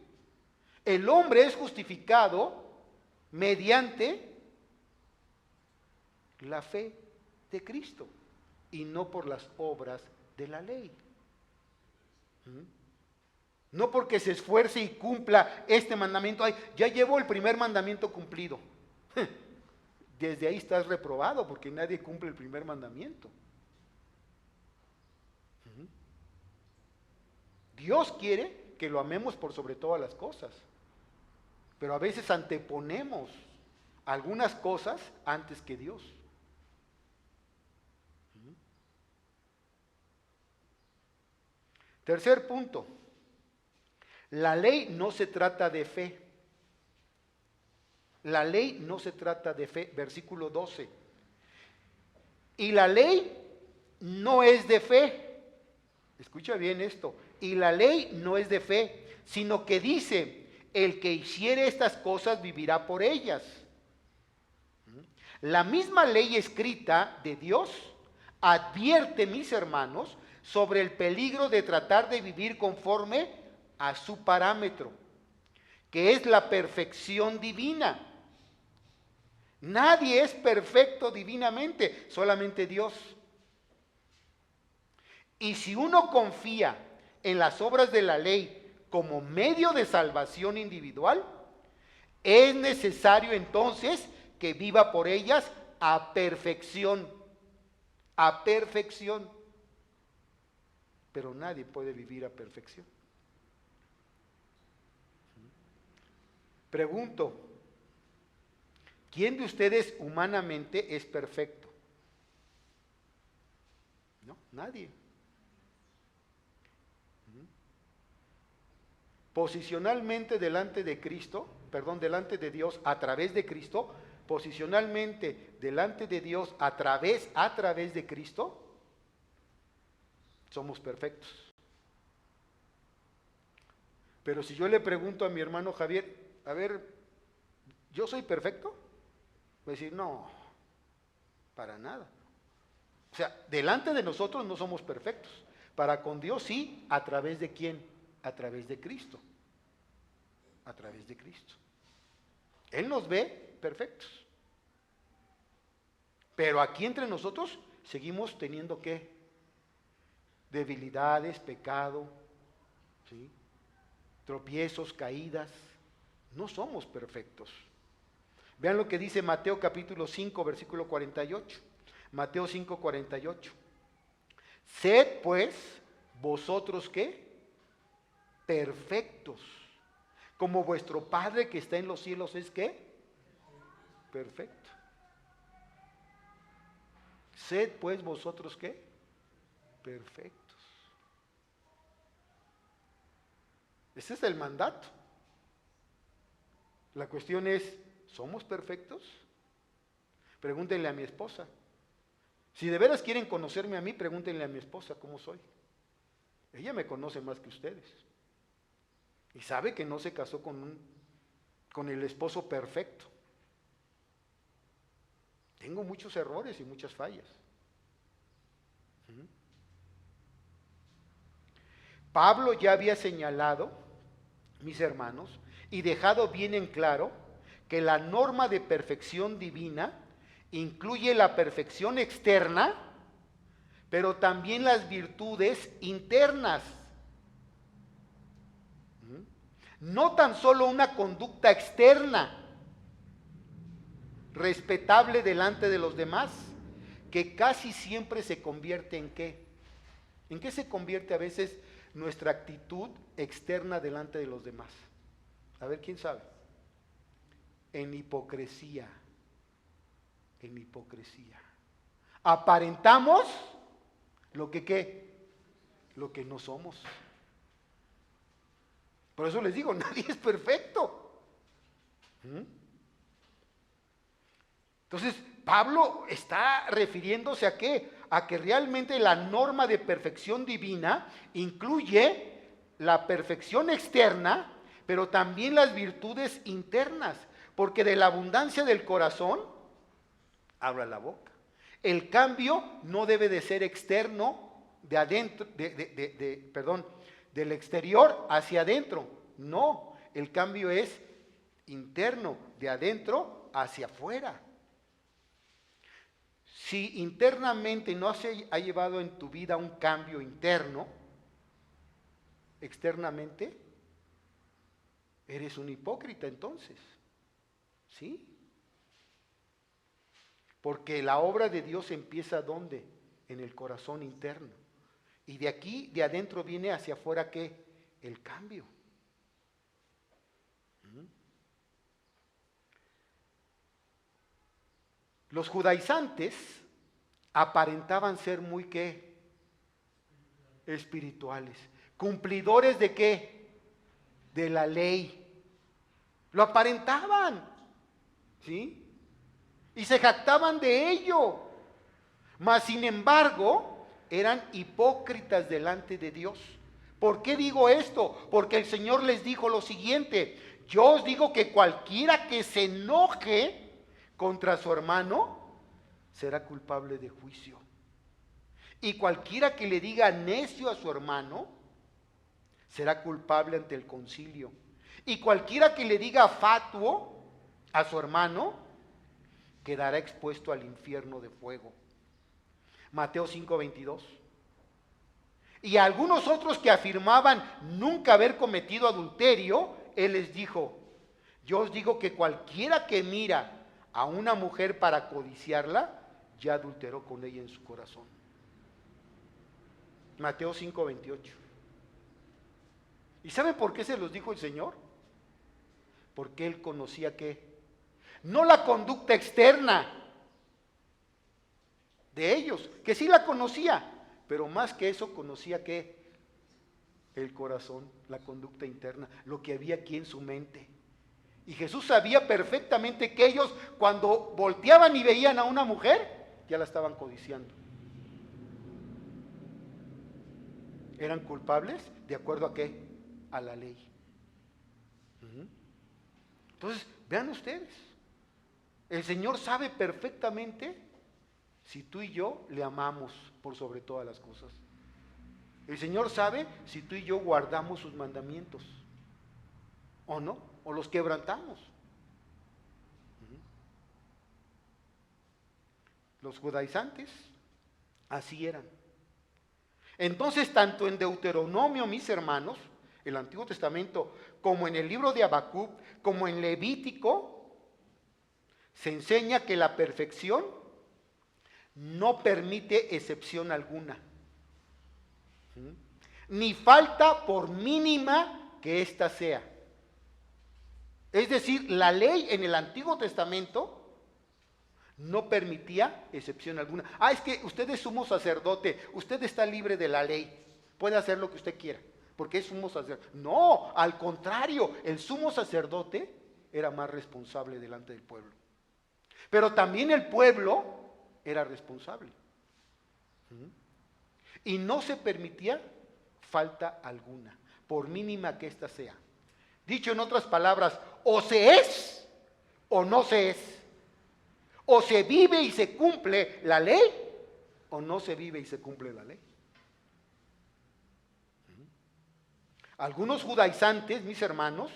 El hombre es justificado mediante la fe de Cristo y no por las obras de la ley. No porque se esfuerce y cumpla este mandamiento. Ay, ya llevo el primer mandamiento cumplido. Desde ahí estás reprobado porque nadie cumple el primer mandamiento. Dios quiere que lo amemos por sobre todas las cosas, pero a veces anteponemos algunas cosas antes que Dios. Tercer punto. La ley no se trata de fe. La ley no se trata de fe. Versículo 12. Y la ley no es de fe. Escucha bien esto. Y la ley no es de fe, sino que dice, el que hiciere estas cosas vivirá por ellas. La misma ley escrita de Dios advierte, mis hermanos, sobre el peligro de tratar de vivir conforme a su parámetro, que es la perfección divina. Nadie es perfecto divinamente, solamente Dios. Y si uno confía en las obras de la ley como medio de salvación individual, es necesario entonces que viva por ellas a perfección. A perfección. Pero nadie puede vivir a perfección. Pregunto, ¿quién de ustedes humanamente es perfecto? No, nadie. Posicionalmente delante de Cristo, delante de Dios a través de Cristo, posicionalmente delante de Dios a través de Cristo, somos perfectos. Pero si yo le pregunto a mi hermano Javier, a ver, ¿yo soy perfecto? Voy a decir, no, para nada. O sea, delante de nosotros no somos perfectos. Para con Dios sí, ¿a través de quién? A través de Cristo. A través de Cristo. Él nos ve perfectos. Pero aquí entre nosotros seguimos teniendo ¿qué? Debilidades, pecado, ¿sí? Tropiezos, caídas. No somos perfectos. Vean lo que dice Mateo capítulo 5, versículo 48. Mateo 5, 48. Sed pues vosotros ¿qué? Perfectos, como vuestro Padre que está en los cielos es ¿qué? Perfecto. Sed pues vosotros ¿qué? Perfectos. Ese es el mandato. La cuestión es, ¿somos perfectos? Pregúntenle a mi esposa. Si de veras quieren conocerme a mí, pregúntenle a mi esposa cómo soy. Ella me conoce más que ustedes. Y sabe que no se casó con el esposo perfecto. Tengo muchos errores y muchas fallas. Pablo ya había señalado, mis hermanos, y dejado bien en claro que la norma de perfección divina incluye la perfección externa, pero también las virtudes internas. No tan solo una conducta externa, respetable delante de los demás, que casi siempre se convierte en ¿qué? ¿En qué se convierte a veces nuestra actitud externa delante de los demás? A ver, ¿quién sabe? En hipocresía. En hipocresía. Aparentamos lo que ¿qué? Lo que no somos. Por eso les digo, nadie es perfecto. Entonces, Pablo está refiriéndose a ¿qué? A que realmente la norma de perfección divina incluye la perfección externa, pero también las virtudes internas, porque de la abundancia del corazón habla la boca. El cambio no debe de ser externo, de adentro, del exterior hacia adentro. No, el cambio es interno, de adentro hacia afuera. Si internamente no se ha llevado en tu vida un cambio interno, externamente, eres un hipócrita entonces. ¿Sí? Porque la obra de Dios empieza ¿dónde? En el corazón interno. Y de aquí, de adentro viene hacia afuera ¿qué? El cambio. Los judaizantes aparentaban ser muy ¿qué? Espirituales, ¿Cumplidores de qué? De la ley. Lo aparentaban, ¿sí? Y se jactaban de ello. Mas, sin embargo, eran hipócritas delante de Dios. ¿Por qué digo esto? Porque el Señor les dijo lo siguiente: yo os digo que cualquiera que se enoje contra su hermano será culpable de juicio. Y cualquiera que le diga necio a su hermano será culpable ante el concilio. Y cualquiera que le diga fatuo a su hermano quedará expuesto al infierno de fuego. Mateo 5:22. Y a algunos otros que afirmaban nunca haber cometido adulterio, él les dijo: yo os digo que cualquiera que mira a una mujer para codiciarla, ya adulteró con ella en su corazón. Mateo 5:28. ¿Y saben por qué se los dijo el Señor? Porque Él conocía ¿qué? No la conducta externa de ellos, que sí la conocía, pero más que eso conocía ¿qué? El corazón, la conducta interna, lo que había aquí en su mente. Y Jesús sabía perfectamente que ellos, cuando volteaban y veían a una mujer, ya la estaban codiciando. Eran culpables de acuerdo a ¿qué? A la ley. Entonces, vean ustedes, el Señor sabe perfectamente si tú y yo le amamos por sobre todas las cosas. El Señor sabe si tú y yo guardamos sus mandamientos o no, o los quebrantamos. Los judaizantes así eran. Entonces, tanto en Deuteronomio, mis hermanos, el Antiguo Testamento, como en el libro de Habacuc, como en Levítico, se enseña que la perfección no permite excepción alguna, ni falta por mínima que ésta sea. Es decir, la ley en el Antiguo Testamento no permitía excepción alguna. Es que usted es sumo sacerdote, usted está libre de la ley, puede hacer lo que usted quiera, porque es sumo sacerdote. No, al contrario, el sumo sacerdote era más responsable delante del pueblo. Pero también el pueblo era responsable. Y no se permitía falta alguna, por mínima que ésta sea. Dicho en otras palabras, o se es o no se es. O se vive y se cumple la ley, o no se vive y se cumple la ley. Algunos judaizantes, mis hermanos,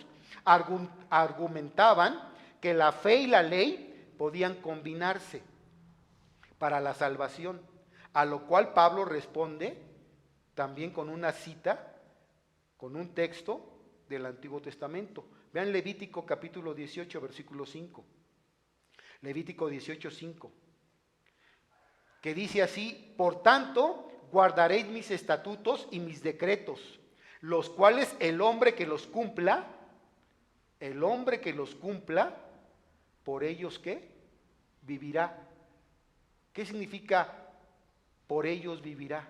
argumentaban que la fe y la ley podían combinarse para la salvación, a lo cual Pablo responde también con una cita, con un texto del Antiguo Testamento. Vean Levítico capítulo 18, versículo 5. Levítico 18:5, que dice así: por tanto, guardaréis mis estatutos y mis decretos, los cuales el hombre que los cumpla, por ellos ¿qué? Vivirá. ¿Qué significa por ellos vivirá?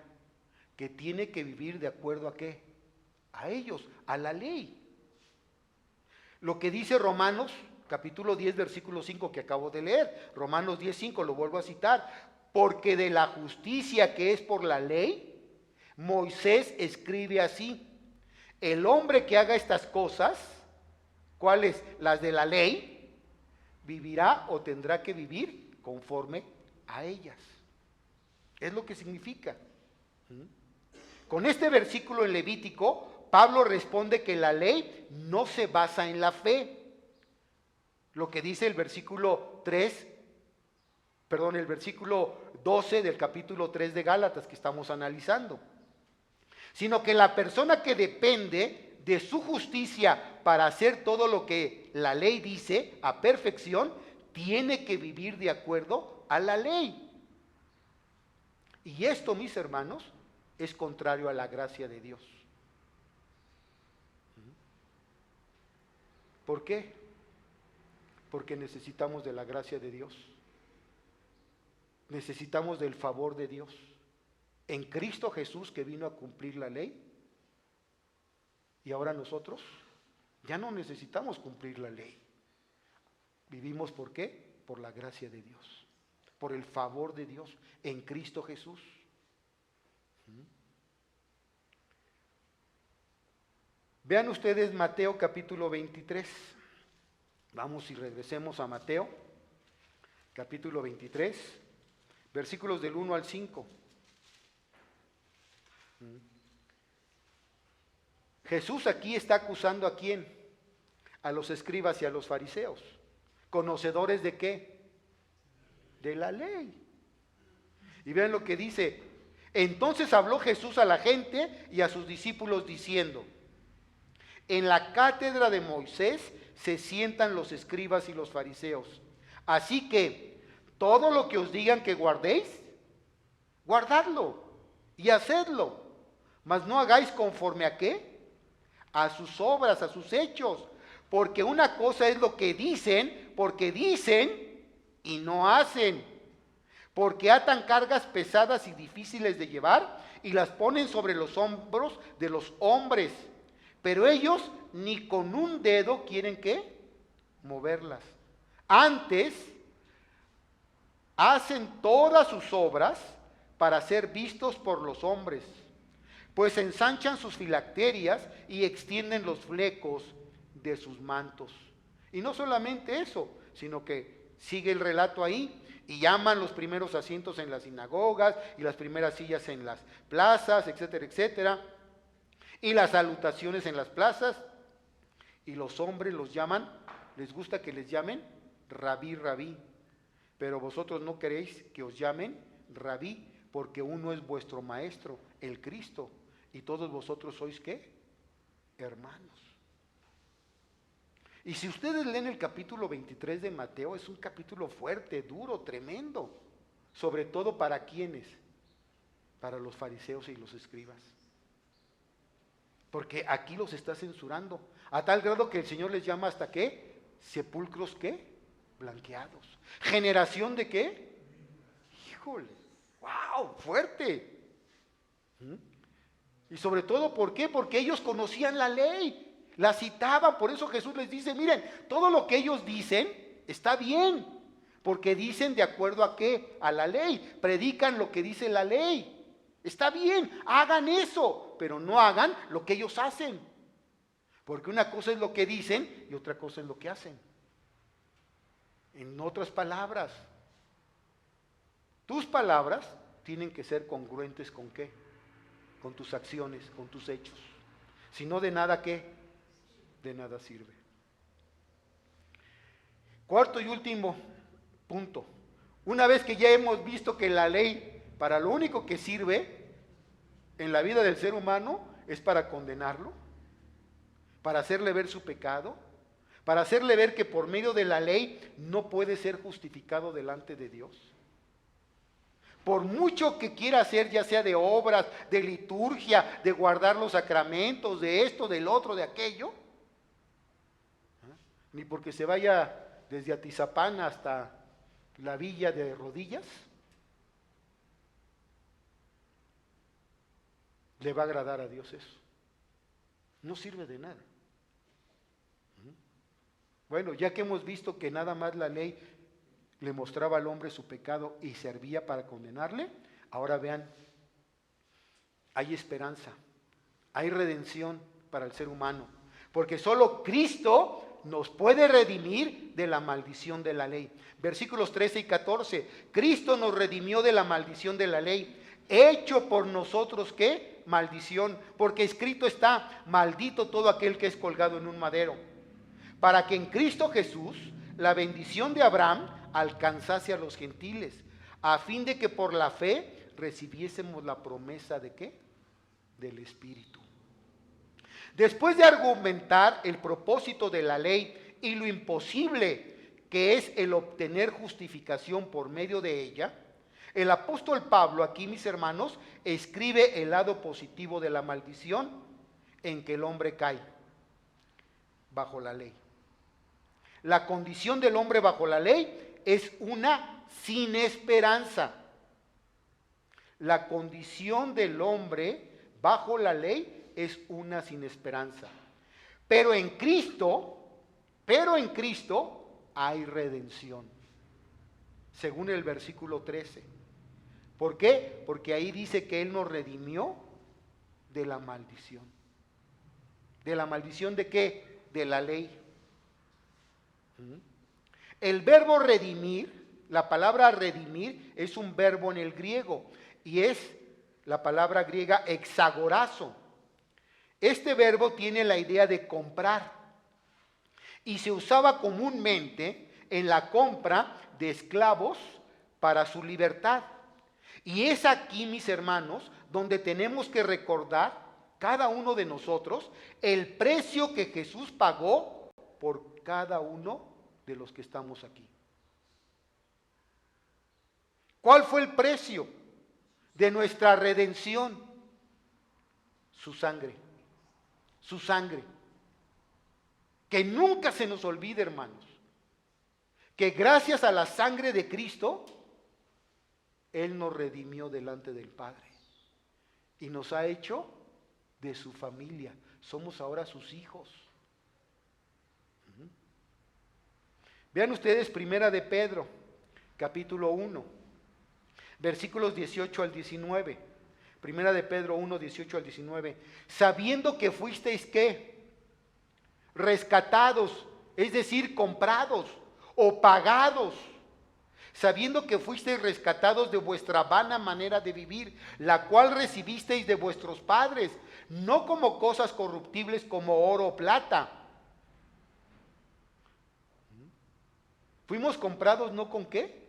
Que tiene que vivir de acuerdo a ¿qué? A ellos, a la ley. Lo que dice Romanos capítulo 10, versículo 5 que acabo de leer, Romanos 10:5, lo vuelvo a citar: porque de la justicia que es por la ley, Moisés escribe así: el hombre que haga estas cosas, ¿cuáles? Las de la ley, vivirá o tendrá que vivir conforme a ellas. Es lo que significa. Con este versículo en Levítico, Pablo responde que la ley no se basa en la fe. Lo que dice el versículo 12 del capítulo 3 de Gálatas que estamos analizando. Sino que la persona que depende de su justicia para hacer todo lo que la ley dice a perfección, tiene que vivir de acuerdo a la ley. Y esto, mis hermanos, es contrario a la gracia de Dios. ¿Por qué? Porque necesitamos de la gracia de Dios. Necesitamos del favor de Dios. En Cristo Jesús, que vino a cumplir la ley, Y ahora nosotros ya no necesitamos cumplir la ley. Vivimos ¿por qué? Por la gracia de Dios, por el favor de Dios en Cristo Jesús. Vean ustedes Mateo capítulo 23. Vamos y regresemos a Mateo capítulo 23, versículos del 1 al 5. Jesús aquí está acusando ¿a quién? A los escribas y a los fariseos. ¿Conocedores de qué? De la ley. Y vean lo que dice. Entonces habló Jesús a la gente y a sus discípulos diciendo: en la cátedra de Moisés se sientan los escribas y los fariseos. Así que todo lo que os digan que guardéis, guardadlo y hacedlo. Mas no hagáis conforme ¿a qué? A sus obras, a sus hechos. Porque una cosa es lo que dicen, porque dicen y no hacen. Porque atan cargas pesadas y difíciles de llevar y las ponen sobre los hombros de los hombres. Pero ellos ni con un dedo quieren ¿qué? Moverlas. Antes hacen todas sus obras para ser vistos por los hombres, pues ensanchan sus filacterias y extienden los flecos de sus mantos. Y no solamente eso, sino que sigue el relato ahí, y llaman los primeros asientos en las sinagogas y las primeras sillas en las plazas, etcétera, etcétera, y las salutaciones en las plazas, y los hombres los llaman, les gusta que les llamen rabí, rabí, pero vosotros no queréis que os llamen rabí, porque uno es vuestro maestro, el Cristo, y todos vosotros sois ¿qué? Hermanos. Y si ustedes leen el capítulo 23 de Mateo, es un capítulo fuerte, duro, tremendo, sobre todo para ¿quiénes? Para los fariseos y los escribas. Porque aquí los está censurando, a tal grado que el Señor les llama hasta ¿qué? Sepulcros ¿qué? Blanqueados. ¿Generación de qué? Híjole, wow, fuerte. Y sobre todo, ¿por qué? Porque ellos conocían la ley, la citaban, por eso Jesús les dice, miren, todo lo que ellos dicen está bien, porque dicen de acuerdo a qué, a la ley, predican lo que dice la ley. Está bien, hagan eso, pero no hagan lo que ellos hacen. Porque una cosa es lo que dicen y otra cosa es lo que hacen. En otras palabras, tus palabras tienen que ser congruentes ¿con qué? Con tus acciones, con tus hechos. Si no, de nada ¿qué? De nada sirve. Cuarto y último punto. Una vez que ya hemos visto que la ley para lo único que sirve en la vida del ser humano es para condenarlo, para hacerle ver su pecado, para hacerle ver que por medio de la ley no puede ser justificado delante de Dios. Por mucho que quiera hacer, ya sea de obras, de liturgia, de guardar los sacramentos, de esto, del otro, de aquello, ni porque se vaya desde Atizapán hasta la villa de Rodillas, le va a agradar a Dios eso. No sirve de nada. Bueno, ya que hemos visto que nada más la ley le mostraba al hombre su pecado y servía para condenarle, ahora vean, hay esperanza, hay redención para el ser humano, porque solo Cristo nos puede redimir de la maldición de la ley. Versículos 13 y 14, Cristo nos redimió de la maldición de la ley, hecho por nosotros, ¿qué? Maldición, porque escrito está, maldito todo aquel que es colgado en un madero, para que en Cristo Jesús la bendición de Abraham alcanzase a los gentiles, a fin de que por la fe recibiésemos la promesa ¿de qué? Del Espíritu. Después de argumentar el propósito de la ley y lo imposible que es el obtener justificación por medio de ella, el apóstol Pablo aquí, mis hermanos, escribe el lado positivo de la maldición en que el hombre cae bajo la ley. La condición del hombre bajo la ley es una sin esperanza. La condición del hombre bajo la ley es una sin esperanza. Pero en Cristo hay redención. Según el versículo 13. ¿Por qué? Porque ahí dice que Él nos redimió de la maldición. ¿De la maldición de qué? De la ley. El verbo redimir, la palabra redimir es un verbo en el griego y es la palabra griega exagorazo. Este verbo tiene la idea de comprar y se usaba comúnmente en la compra de esclavos para su libertad. Y es aquí, mis hermanos, donde tenemos que recordar, cada uno de nosotros, el precio que Jesús pagó por cada uno de los que estamos aquí. ¿Cuál fue el precio de nuestra redención? Su sangre. Su sangre. Que nunca se nos olvide, hermanos, que gracias a la sangre de Cristo, Él nos redimió delante del Padre y nos ha hecho de su familia. Somos ahora sus hijos. Vean ustedes Primera de Pedro, capítulo 1, versículos 18 al 19. Primera de Pedro 1, 18 al 19. Sabiendo que fuisteis, ¿qué? Rescatados, es decir, comprados o pagados. Sabiendo que fuisteis rescatados de vuestra vana manera de vivir, la cual recibisteis de vuestros padres, no como cosas corruptibles como oro o plata. Fuimos comprados no con qué,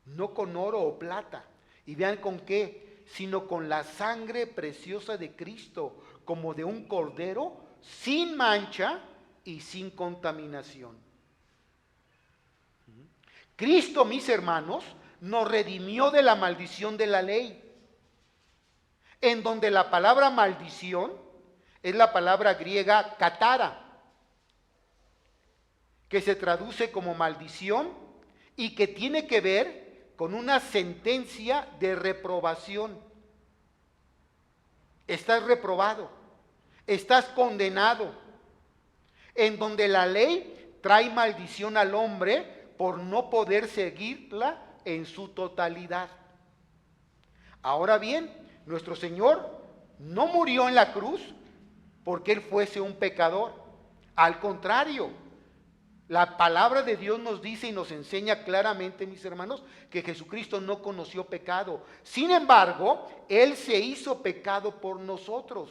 no con oro o plata. Y vean con qué, sino con la sangre preciosa de Cristo, como de un cordero sin mancha y sin contaminación. Cristo, mis hermanos, nos redimió de la maldición de la ley, en donde la palabra maldición es la palabra griega katara, que se traduce como maldición y que tiene que ver con una sentencia de reprobación. Estás reprobado, estás condenado, en donde la ley trae maldición al hombre por no poder seguirla en su totalidad. Ahora bien, nuestro Señor no murió en la cruz porque Él fuese un pecador. Al contrario, la palabra de Dios nos dice y nos enseña claramente, mis hermanos, que Jesucristo no conoció pecado. Sin embargo, Él se hizo pecado por nosotros.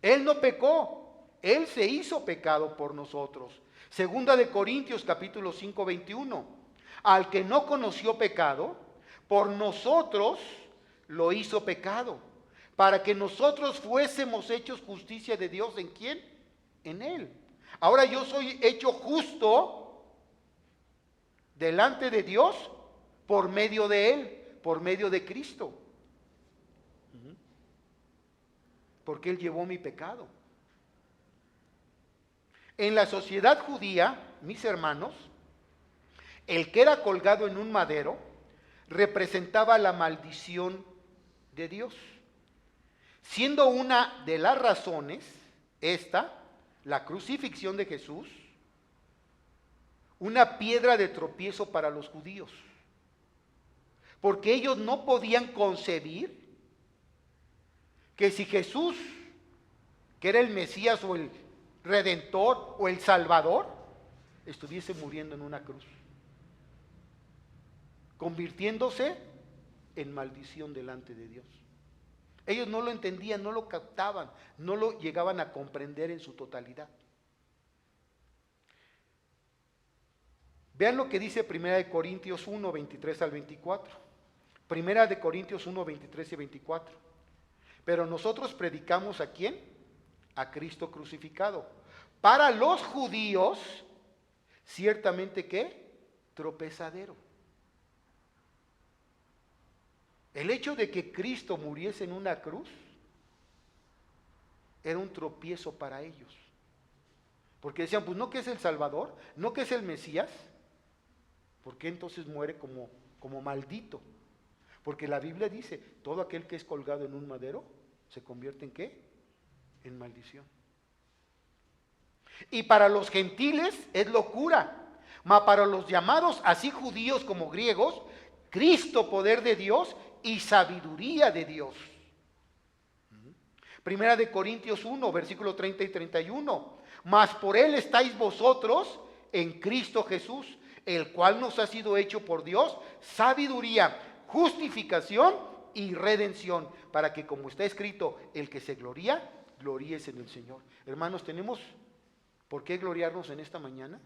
Él no pecó. Él se hizo pecado por nosotros. Segunda de Corintios capítulo 5, 21. Al que no conoció pecado, por nosotros lo hizo pecado, para que nosotros fuésemos hechos justicia de Dios. ¿En quién? En Él. Ahora yo soy hecho justo delante de Dios por medio de Él, por medio de Cristo. Porque Él llevó mi pecado. En la sociedad judía, mis hermanos, el que era colgado en un madero representaba la maldición de Dios, siendo una de las razones la crucifixión de Jesús, una piedra de tropiezo para los judíos, porque ellos no podían concebir que si Jesús, que era el Mesías o el Redentor o el Salvador, estuviese muriendo en una cruz, convirtiéndose en maldición delante de Dios. Ellos no lo entendían, no lo captaban, no lo llegaban a comprender en su totalidad. Vean lo que dice 1 Corintios 1, 23 al 24. 1 Corintios 1, 23 y 24. Pero nosotros predicamos ¿a quién? A Cristo crucificado. Para los judíos, ciertamente ¿qué? Tropezadero. El hecho de que Cristo muriese en una cruz era un tropiezo para ellos. Porque decían, pues no que es el Salvador, no que es el Mesías, ¿por qué entonces muere como maldito? Porque la Biblia dice, todo aquel que es colgado en un madero, ¿se convierte en qué? En maldición. Y para los gentiles es locura, mas para los llamados, así judíos como griegos, Cristo, poder de Dios y sabiduría de Dios. Primera de Corintios 1, versículo 30 y 31. Mas por él estáis vosotros en Cristo Jesús, el cual nos ha sido hecho por Dios sabiduría, justificación y redención, para que, como está escrito, el que se gloría, gloríese en el Señor. Hermanos, ¿tenemos por qué gloriarnos en esta mañana?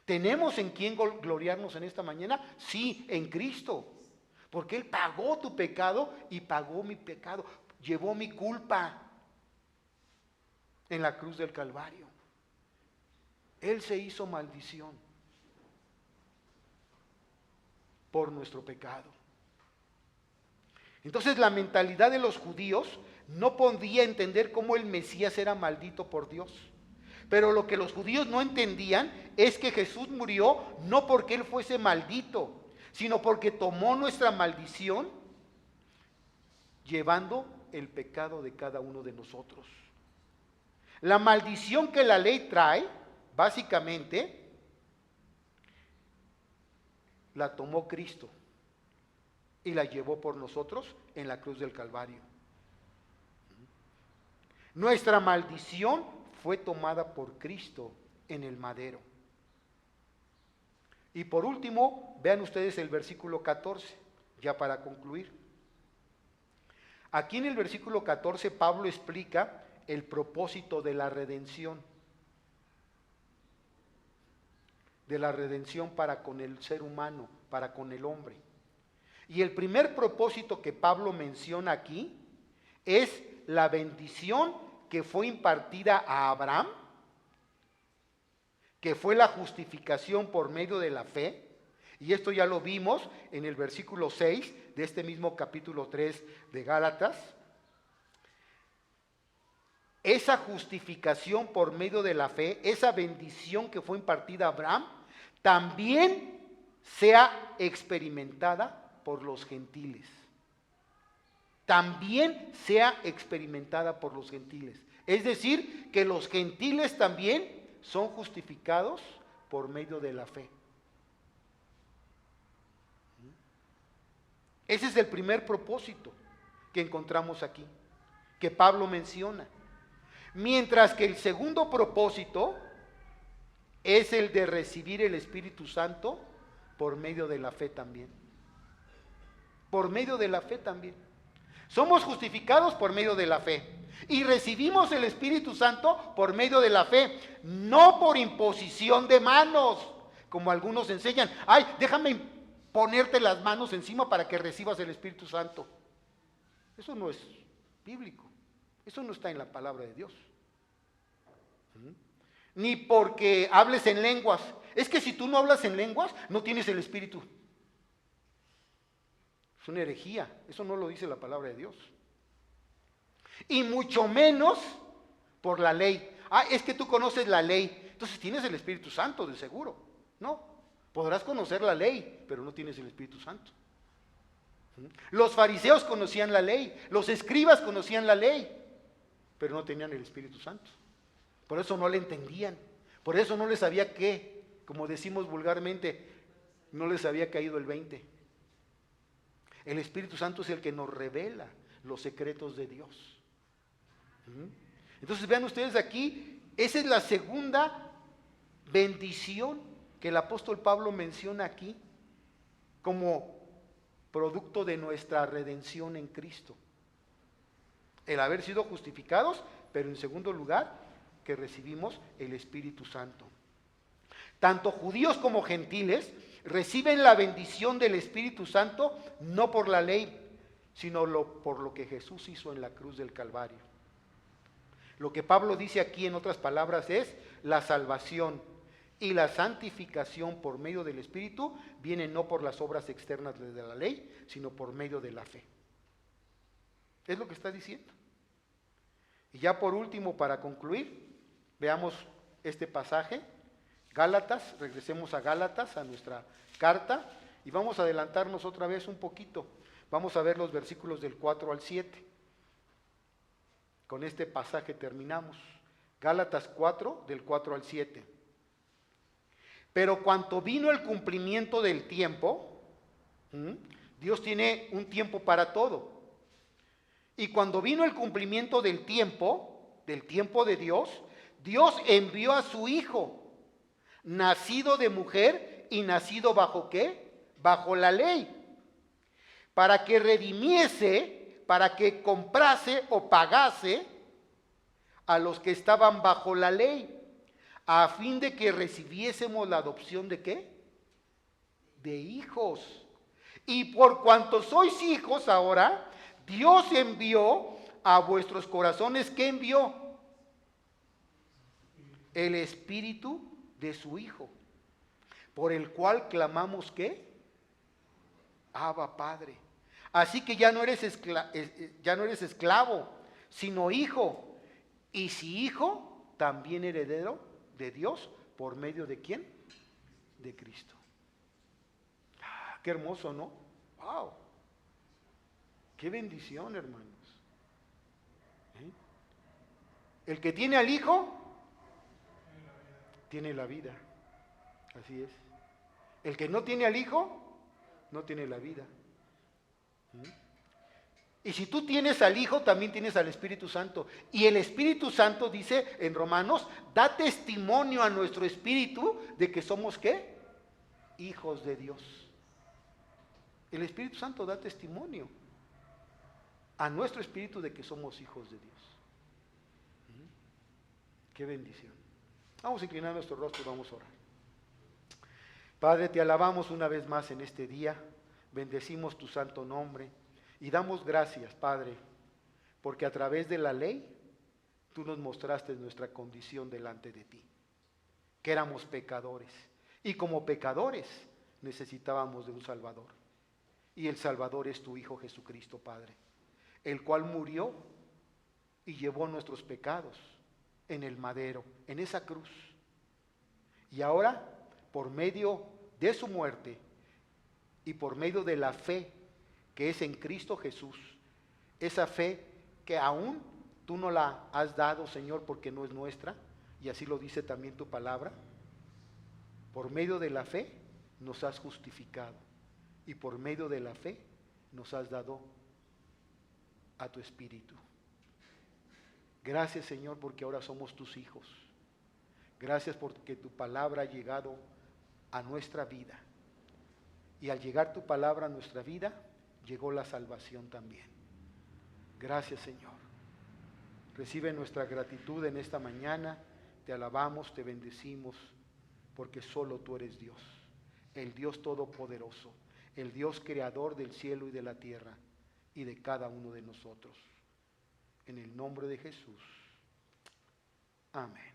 ¿Tenemos en quién gloriarnos en esta mañana? Sí, en Cristo. Porque Él pagó tu pecado y pagó mi pecado. Llevó mi culpa en la cruz del Calvario. Él se hizo maldición por nuestro pecado. Entonces la mentalidad de los judíos no podía entender cómo el Mesías era maldito por Dios. Pero lo que los judíos no entendían es que Jesús murió no porque Él fuese maldito, sino porque tomó nuestra maldición llevando el pecado de cada uno de nosotros. La maldición que la ley trae, básicamente, la tomó Cristo y la llevó por nosotros en la cruz del Calvario. Nuestra maldición fue tomada por Cristo en el madero. Y por último, vean ustedes el versículo 14, ya para concluir. Aquí en el versículo 14 Pablo explica el propósito de la redención. De la redención para con el ser humano, para con el hombre. Y el primer propósito que Pablo menciona aquí es la bendición que fue impartida a Abraham, que fue la justificación por medio de la fe. Y esto ya lo vimos en el versículo 6 de este mismo capítulo 3 de Gálatas. Esa justificación por medio de la fe, esa bendición que fue impartida a Abraham, también sea experimentada por los gentiles. También sea experimentada por los gentiles. Es decir, que los gentiles también son justificados por medio de la fe. Ese es el primer propósito que encontramos aquí, que Pablo menciona. Mientras que el segundo propósito es el de recibir el Espíritu Santo por medio de la fe también. Por medio de la fe también. Somos justificados por medio de la fe. Y recibimos el Espíritu Santo por medio de la fe. No por imposición de manos, como algunos enseñan. Ay, déjame ponerte las manos encima para que recibas el Espíritu Santo. Eso no es bíblico. Eso no está en la palabra de Dios. Ni porque hables en lenguas. Es que si tú no hablas en lenguas, no tienes el Espíritu. Es una herejía. Eso no lo dice la palabra de Dios. Y mucho menos por la ley. Ah, es que tú conoces la ley. Entonces tienes el Espíritu Santo, de seguro. No. Podrás conocer la ley, pero no tienes el Espíritu Santo. Los fariseos conocían la ley. Los escribas conocían la ley, pero no tenían el Espíritu Santo. Por eso no le entendían. Por eso no les había que, como decimos vulgarmente, no les había caído el 20. El Espíritu Santo es el que nos revela los secretos de Dios. Entonces vean ustedes aquí, esa es la segunda bendición que el apóstol Pablo menciona aquí como producto de nuestra redención en Cristo. El haber sido justificados, pero en segundo lugar, que recibimos el Espíritu Santo. Tanto judíos como gentiles reciben la bendición del Espíritu Santo no por la ley, sino por lo que Jesús hizo en la cruz del Calvario. Lo que Pablo dice aquí en otras palabras es la salvación y la santificación por medio del Espíritu vienen no por las obras externas de la ley, sino por medio de la fe. Es lo que está diciendo. Y ya por último, para concluir, veamos este pasaje, Gálatas, regresemos a Gálatas, a nuestra carta, y vamos a adelantarnos otra vez un poquito, Vamos a ver los versículos del 4 al 7. Con este pasaje terminamos. Gálatas 4, del 4 al 7. Pero cuando vino el cumplimiento del tiempo, Dios tiene un tiempo para todo. Y cuando vino el cumplimiento del tiempo de Dios, Dios envió a su Hijo, nacido de mujer y nacido ¿bajo qué? Bajo la ley, para que redimiese, para que comprase o pagase a los que estaban bajo la ley, a fin de que recibiésemos la adopción ¿de qué? De hijos. Y por cuanto sois hijos ahora, Dios envió a vuestros corazones, ¿qué envió? El Espíritu de su Hijo, por el cual clamamos ¿qué? Abba, Padre. Así que ya no eres esclavo, sino hijo. Y si hijo, también heredero de Dios, ¿por medio de quién? De Cristo. Qué hermoso, ¿no? ¡Wow! ¡Qué bendición, hermanos! El que tiene al Hijo, tiene la vida. Así es. El que no tiene al Hijo, no tiene la vida. Y si tú tienes al Hijo, también tienes al Espíritu Santo. Y el Espíritu Santo, dice en Romanos, da testimonio a nuestro espíritu de que somos ¿qué? Hijos de Dios. El Espíritu Santo da testimonio a nuestro espíritu de que somos hijos de Dios. Qué bendición. Vamos a inclinar nuestro rostro y vamos a orar. Padre, te alabamos una vez más en este día. Bendecimos tu santo nombre y damos gracias, Padre, porque a través de la ley tú nos mostraste nuestra condición delante de ti, que éramos pecadores y como pecadores necesitábamos de un Salvador. Y el Salvador es tu Hijo Jesucristo, Padre, el cual murió y llevó nuestros pecados en el madero, en esa cruz. Y ahora, por medio de su muerte y por medio de la fe que es en Cristo Jesús, esa fe que aún tú no la has dado, Señor, porque no es nuestra, y así lo dice también tu palabra, por medio de la fe nos has justificado y por medio de la fe nos has dado a tu Espíritu. Gracias, Señor, porque ahora somos tus hijos. Gracias porque tu palabra ha llegado a nuestra vida. Y al llegar tu palabra a nuestra vida, llegó la salvación también. Gracias, Señor. Recibe nuestra gratitud en esta mañana. Te alabamos, te bendecimos, porque solo tú eres Dios, el Dios todopoderoso, el Dios creador del cielo y de la tierra y de cada uno de nosotros. En el nombre de Jesús. Amén.